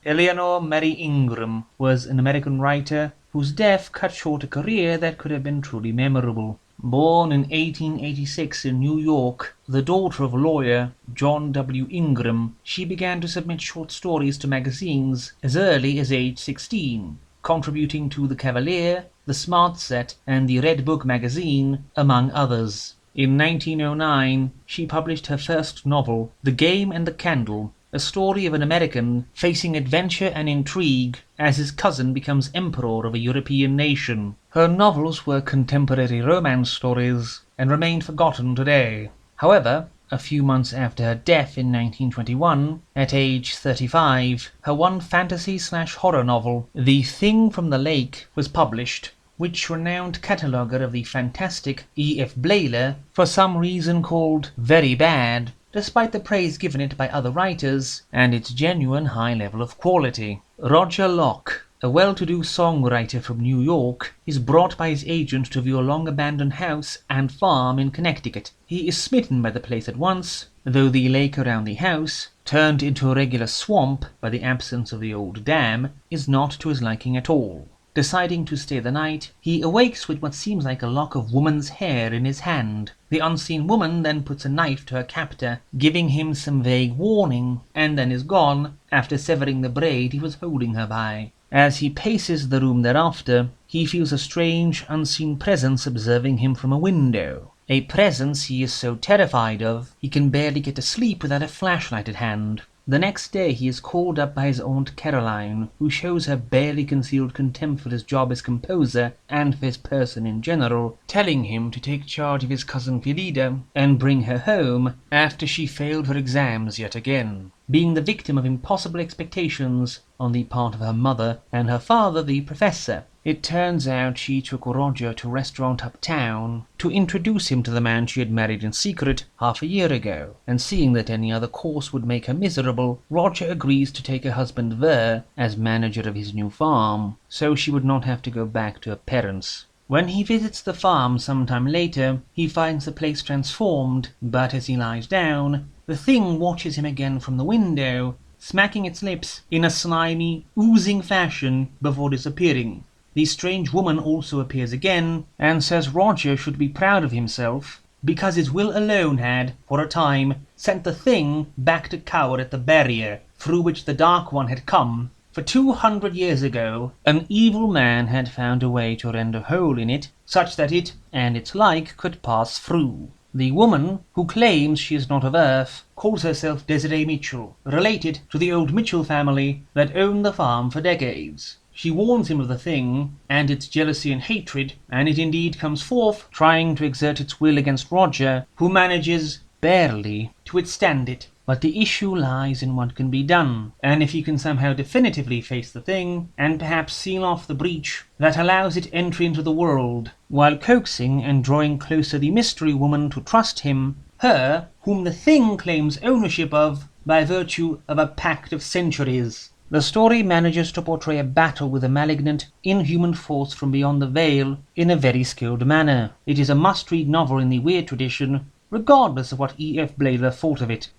Eleanor Mary Ingram was an American writer whose death cut short a career that could have been truly memorable. Born in 1886 in New York, the daughter of lawyer John W. Ingram, she began to submit short stories to magazines as early as age 16, contributing to The Cavalier, The Smart Set, and the Red Book magazine, among others. In 1909, she published her first novel, The Game and the Candle, a story of an American facing adventure and intrigue as his cousin becomes emperor of a European nation. Her novels were contemporary romance stories and remain forgotten today. However, a few months after her death in 1921, at age 35, her one fantasy/horror novel, The Thing from the Lake, was published, which renowned cataloguer of the fantastic E.F. Blailer for some reason called very bad, despite the praise given it by other writers and its genuine high level of quality. Roger Locke, a well-to-do songwriter from New York, is brought by his agent to view a long-abandoned house and farm in Connecticut. He is smitten by the place at once, though the lake around the house, turned into a regular swamp by the absence of the old dam, is not to his liking at all. Deciding to stay the night, he awakes with what seems like a lock of woman's hair in his hand. The unseen woman then puts a knife to her captor, giving him some vague warning, and then is gone after severing the braid he was holding her by. As he paces the room thereafter, he feels a strange, unseen presence observing him from a window. A presence he is so terrified of, he can barely get to sleep without a flashlight at hand. The next day he is called up by his Aunt Caroline, who shows her barely concealed contempt for his job as composer and for his person in general, telling him to take charge of his cousin Philida and bring her home after she failed her exams yet again. Being the victim of impossible expectations on the part of her mother and her father, the professor, it turns out she took Roger to a restaurant uptown to introduce him to the man she had married in secret half a year ago, and seeing that any other course would make her miserable, Roger agrees to take her husband there as manager of his new farm, so she would not have to go back to her parents. When he visits the farm sometime later, he finds the place transformed, but as he lies down, the thing watches him again from the window, smacking its lips in a slimy, oozing fashion before disappearing. The strange woman also appears again, and says Roger should be proud of himself, because his will alone had, for a time, sent the thing back to cower at the barrier through which the Dark One had come. For 200 years ago, an evil man had found a way to rend a hole in it, such that it, and its like, could pass through. The woman, who claims she is not of Earth, calls herself Desiree Mitchell, related to the old Mitchell family that owned the farm for decades. She warns him of the thing, and its jealousy and hatred, and it indeed comes forth, trying to exert its will against Roger, who manages, barely, to withstand it. But the issue lies in what can be done, and if you can somehow definitively face the thing, and perhaps seal off the breach that allows it entry into the world, while coaxing and drawing closer the mystery woman to trust him, her whom the thing claims ownership of by virtue of a pact of centuries. The story manages to portray a battle with a malignant, inhuman force from beyond the veil in a very skilled manner. It is a must-read novel in the weird tradition, regardless of what E.F. Blailer thought of it.